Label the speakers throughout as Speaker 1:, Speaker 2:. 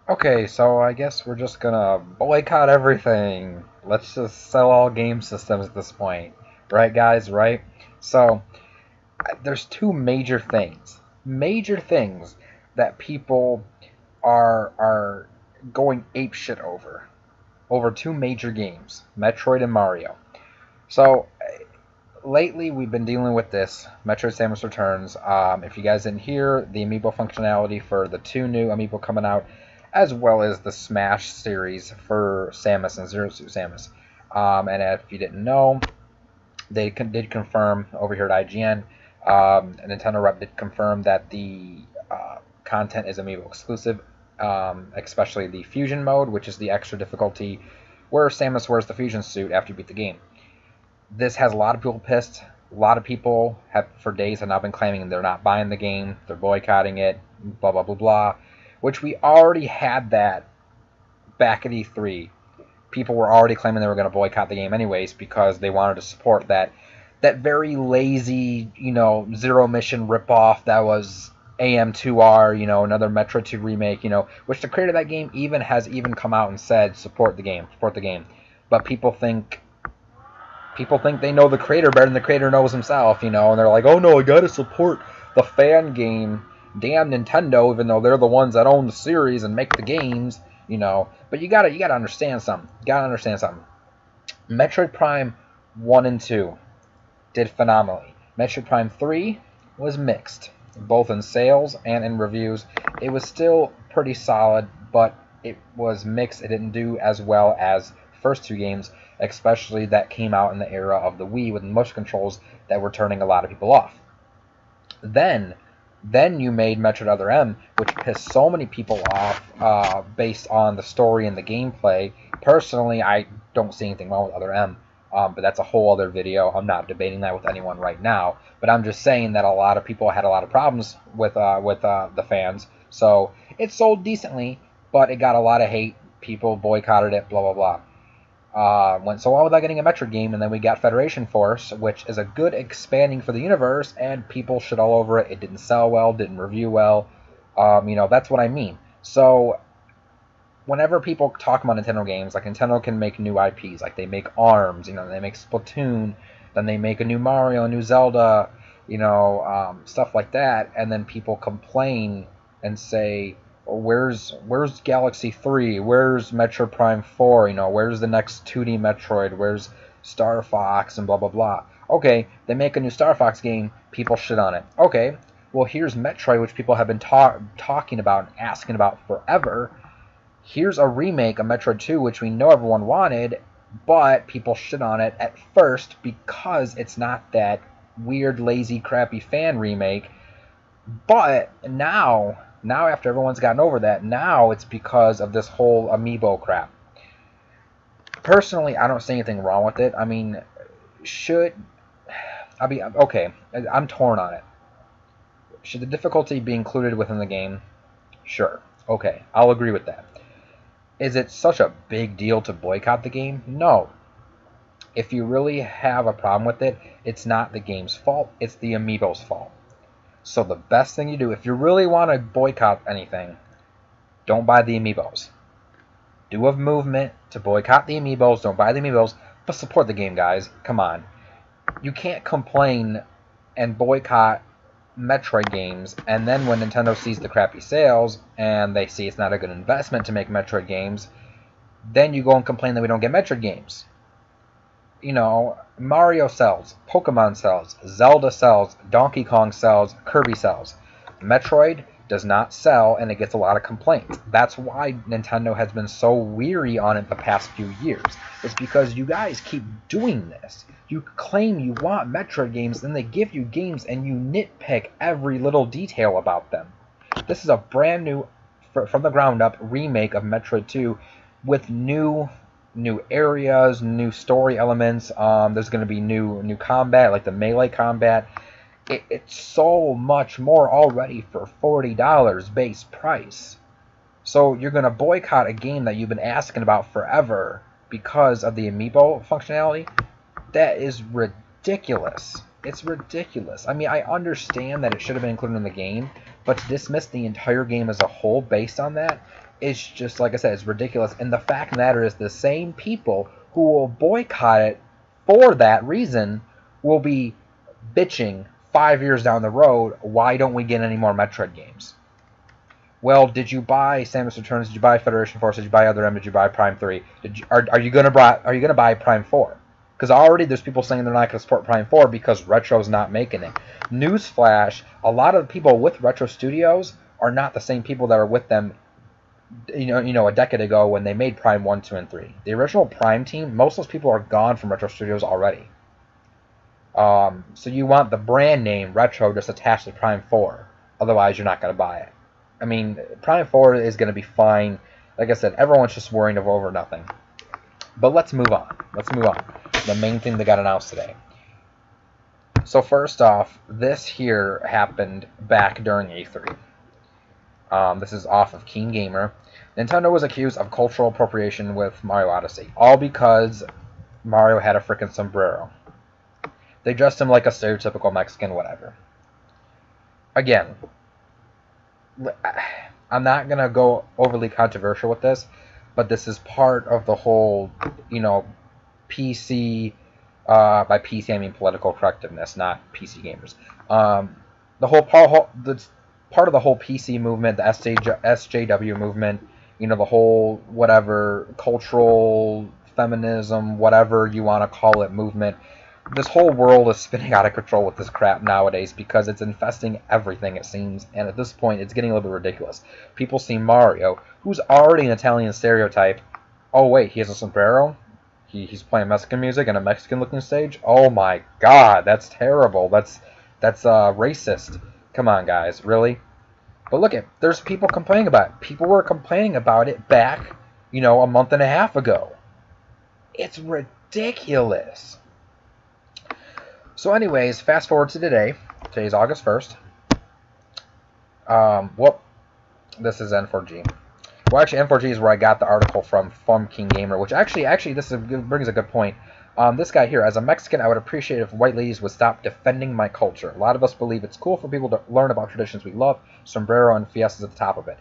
Speaker 1: Okay, so I guess we're just gonna boycott everything. Let's just sell all game systems at this point. Right, guys? Right? So, there's two major things that people are going apeshit over two major games, Metroid and Mario. So, lately we've been dealing with this Metroid Samus Returns. If you guys didn't hear, the amiibo functionality for the two new amiibo coming out, as well as the Smash series for Samus and Zero Suit Samus. And if you didn't know, they did confirm over here at IGN. A Nintendo rep did confirm that the content is amiibo exclusive, especially the fusion mode, which is the extra difficulty where Samus wears the fusion suit after you beat the game. This has a lot of people pissed. A lot of people have, for days, have now been claiming they're not buying the game, they're boycotting it, blah blah blah blah. Which we already had that back at E3. People were already claiming they were going to boycott the game anyways because they wanted to support that very lazy, zero mission ripoff that was AM2R, another Metro 2 remake, which the creator of that game has come out and said support the game. But people think they know the creator better than the creator knows himself, and they're like, oh no, I gotta support the fan game. Damn Nintendo, even though they're the ones that own the series and make the games, But you gotta understand something. You gotta understand something. Metroid Prime 1 and 2 did phenomenally. Metroid Prime 3 was mixed, both in sales and in reviews. It was still pretty solid, but it was mixed. It didn't do as well as the first two games, especially that came out in the era of the Wii with motion controls that were turning a lot of people off. Then, then you made Metroid Other M, which pissed so many people off based on the story and the gameplay. Personally, I don't see anything wrong with Other M, but that's a whole other video. I'm not debating that with anyone right now, but I'm just saying that a lot of people had a lot of problems with the fans. So it sold decently, but it got a lot of hate. People boycotted it. Blah blah blah. Went so well without getting a Metroid game, and then we got Federation Force, which is a good expanding for the universe, and people shit all over it. It didn't sell well, didn't review well. That's what I mean. So, whenever people talk about Nintendo games, like Nintendo can make new IPs, like they make ARMS, they make Splatoon, then they make a new Mario, a new Zelda, stuff like that, and then people complain and say, where's Galaxy 3? Where's Metroid Prime 4? Where's the next 2D Metroid? Where's Star Fox and blah blah blah? Okay, they make a new Star Fox game, people shit on it. Okay, well here's Metroid, which people have been talking about and asking about forever. Here's a remake of Metroid 2, which we know everyone wanted, but people shit on it at first because it's not that weird, lazy, crappy fan remake. But now after everyone's gotten over that, now it's because of this whole amiibo crap. Personally, I don't see anything wrong with it. I mean, okay, I'm torn on it. Should the difficulty be included within the game? Sure. Okay, I'll agree with that. Is it such a big deal to boycott the game? No. If you really have a problem with it, it's not the game's fault, it's the amiibo's fault. So the best thing you do, if you really want to boycott anything, don't buy the amiibos. Do a movement to boycott the amiibos, don't buy the amiibos, but support the game, guys. Come on. You can't complain and boycott Metroid games, and then when Nintendo sees the crappy sales, and they see it's not a good investment to make Metroid games, then you go and complain that we don't get Metroid games. Mario sells, Pokemon sells, Zelda sells, Donkey Kong sells, Kirby sells. Metroid does not sell, and it gets a lot of complaints. That's why Nintendo has been so weary on it the past few years. It's because you guys keep doing this. You claim you want Metroid games, then they give you games, and you nitpick every little detail about them. This is a brand new, from the ground up, remake of Metroid 2 with new areas, new story elements. There's going to be new combat, like the melee combat. It's so much more already for $40 base price. So you're going to boycott a game that you've been asking about forever because of the amiibo functionality? That is ridiculous. It's ridiculous. I mean, I understand that it should have been included in the game, but to dismiss the entire game as a whole based on that, It's just, like I said, it's ridiculous. And the fact of the matter is the same people who will boycott it for that reason will be bitching 5 years down the road, why don't we get any more Metroid games? Well, did you buy Samus Returns? Did you buy Federation Force? Did you buy Other M? Did you buy Prime 3? Are you gonna buy Prime 4? Because already there's people saying they're not going to support Prime 4 because Retro's not making it. Newsflash, a lot of the people with Retro Studios are not the same people that were with them a decade ago when they made Prime 1, 2, and 3. The original Prime team, most of those people are gone from Retro Studios already. So you want the brand name Retro just attached to Prime 4. Otherwise, you're not going to buy it. I mean, Prime 4 is going to be fine. Like I said, everyone's just worrying over nothing. But let's move on. The main thing that got announced today. So first off, this here happened back during E3. This is off of Keen Gamer. Nintendo was accused of cultural appropriation with Mario Odyssey, all because Mario had a freaking sombrero. They dressed him like a stereotypical Mexican, whatever. Again, I'm not going to go overly controversial with this, but this is part of the whole, PC, by PC I mean political correctness, not PC gamers. The part of the whole PC movement, the SJW movement, the whole whatever cultural feminism, whatever you want to call it, movement. This whole world is spinning out of control with this crap nowadays because it's infesting everything, it seems, and at this point it's getting a little bit ridiculous. People see Mario, who's already an Italian stereotype. Oh wait, he has a sombrero? He's playing Mexican music in a Mexican-looking stage? Oh my god, that's terrible. That's racist. Come on, guys, really? But look there's people complaining about it. People were complaining about it back, a month and a half ago. It's ridiculous. So anyways, fast forward to today. Today's August 1st. This is N4G. Well, actually, N4G is where I got the article from King Gamer, which actually, this brings a good point. This guy here, as a Mexican, I would appreciate if white ladies would stop defending my culture. A lot of us believe it's cool for people to learn about traditions we love. Sombrero and fiestas at the top of it.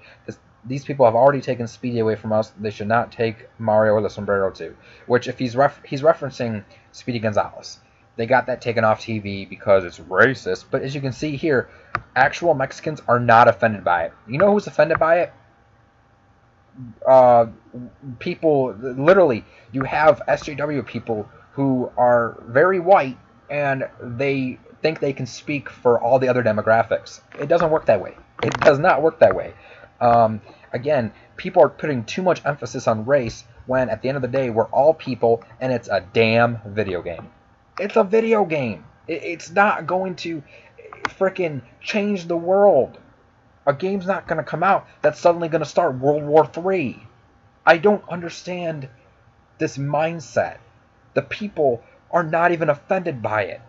Speaker 1: These people have already taken Speedy away from us. They should not take Mario or the sombrero too. Which, if he's referencing Speedy Gonzalez. They got that taken off TV because it's racist. But as you can see here, actual Mexicans are not offended by it. You know who's offended by it? People, literally, you have SJW people who are very white and they think they can speak for all the other demographics. It doesn't work that way. It does not work that way. Again, people are putting too much emphasis on race when at the end of the day we're all people and it's a damn video game. It's a video game. It's not going to frickin' change the world. A game's not going to come out that's suddenly going to start World War III. I don't understand this mindset. The people are not even offended by it.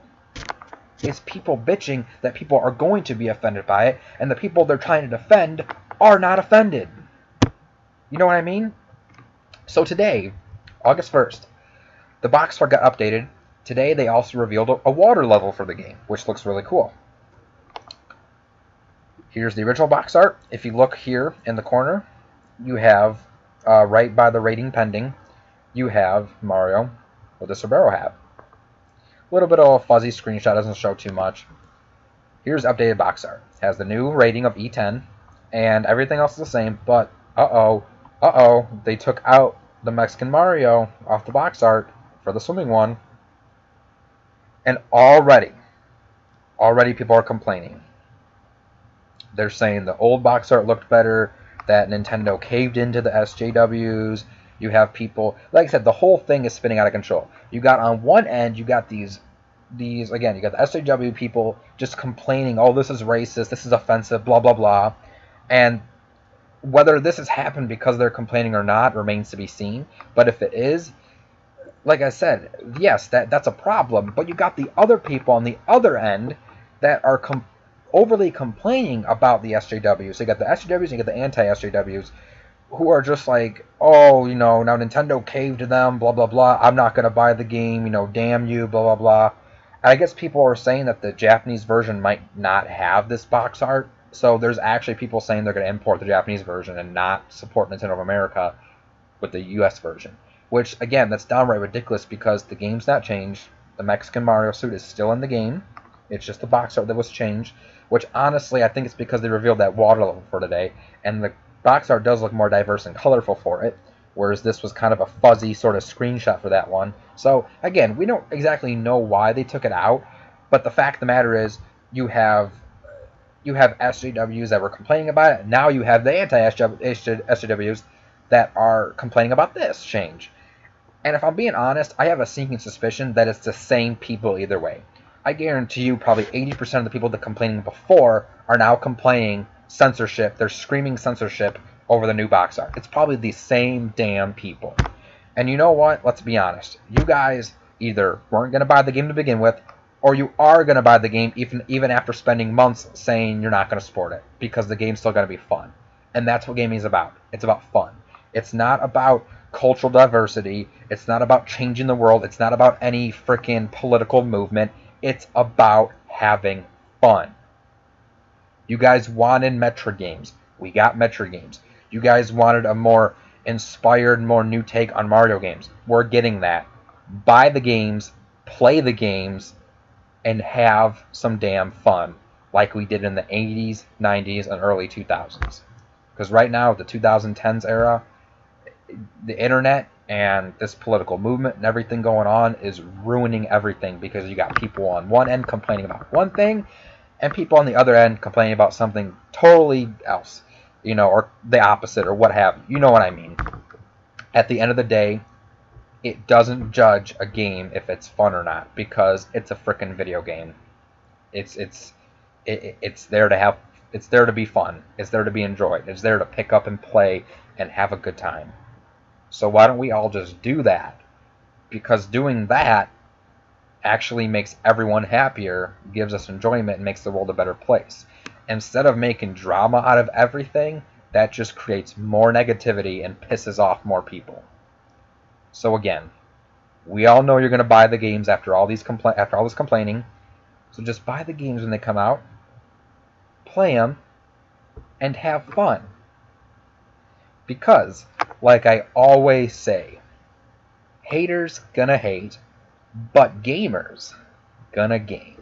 Speaker 1: It's people bitching that people are going to be offended by it, and the people they're trying to defend are not offended. You know what I mean? So today, August 1st, the box art got updated. Today they also revealed a water level for the game, which looks really cool. Here's the original box art. If you look here in the corner, you have, right by the rating pending, you have Mario with a sombrero hat. A little bit of a fuzzy screenshot, doesn't show too much. Here's updated box art. It has the new rating of E10, and everything else is the same, but they took out the Mexican Mario off the box art for the swimming one. And already people are complaining. They're saying the old box art looked better, that Nintendo caved into the SJWs. You have people, like I said, the whole thing is spinning out of control. You got on one end, you got these again, you got the SJW people just complaining, oh, this is racist, this is offensive, blah, blah, blah. And whether this has happened because they're complaining or not remains to be seen. But if it is, like I said, yes, that's a problem. But you got the other people on the other end that are overly complaining about the SJWs. So you got the SJWs and you got the anti-SJWs who are just like, oh, now Nintendo caved to them, blah, blah, blah. I'm not going to buy the game, damn you, blah, blah, blah. And I guess people are saying that the Japanese version might not have this box art So there's actually people saying they're going to import the Japanese version and not support Nintendo of America with the US version. Which, again, that's downright ridiculous because the game's not changed. The Mexican Mario suit is still in the game. It's just the box art that was changed. Which, honestly, I think it's because they revealed that water level for today. And the box art does look more diverse and colorful for it. Whereas this was kind of a fuzzy sort of screenshot for that one. So, again, we don't exactly know why they took it out. But the fact of the matter is, you have SJWs that were complaining about it. Now you have the anti-SJWs that are complaining about this change. And if I'm being honest, I have a sinking suspicion that it's the same people either way. I guarantee you probably 80% of the people that complaining before are now complaining censorship. They're screaming censorship over the new box art. It's probably the same damn people. And you know what? Let's be honest. You guys either weren't going to buy the game to begin with, or you are going to buy the game even after spending months saying you're not going to support it, because the game's still going to be fun. And that's what gaming is about. It's about fun. It's not about cultural diversity. It's not about changing the world. It's not about any freaking political movement. It's about having fun. You guys wanted Metroid games. We got Metroid games. You guys wanted a more inspired, more new take on Mario games. We're getting that. Buy the games, play the games, and have some damn fun like we did in the 80s, 90s, and early 2000s. Because right now, the 2010s era, the internet and this political movement and everything going on is ruining everything, because you got people on one end complaining about one thing and people on the other end complaining about something totally else, or the opposite, or what have you. You know what I mean. At the end of the day, it doesn't judge a game if it's fun or not, because it's a freaking video game. It's there to have, it's there to be fun. It's there to be enjoyed. It's there to pick up and play and have a good time. So why don't we all just do that? Because doing that actually makes everyone happier, gives us enjoyment, and makes the world a better place. Instead of making drama out of everything, that just creates more negativity and pisses off more people. So again, we all know you're going to buy the games after all this complaining. So just buy the games when they come out, play them, and have fun. Because, like I always say, haters gonna hate, but gamers gonna game.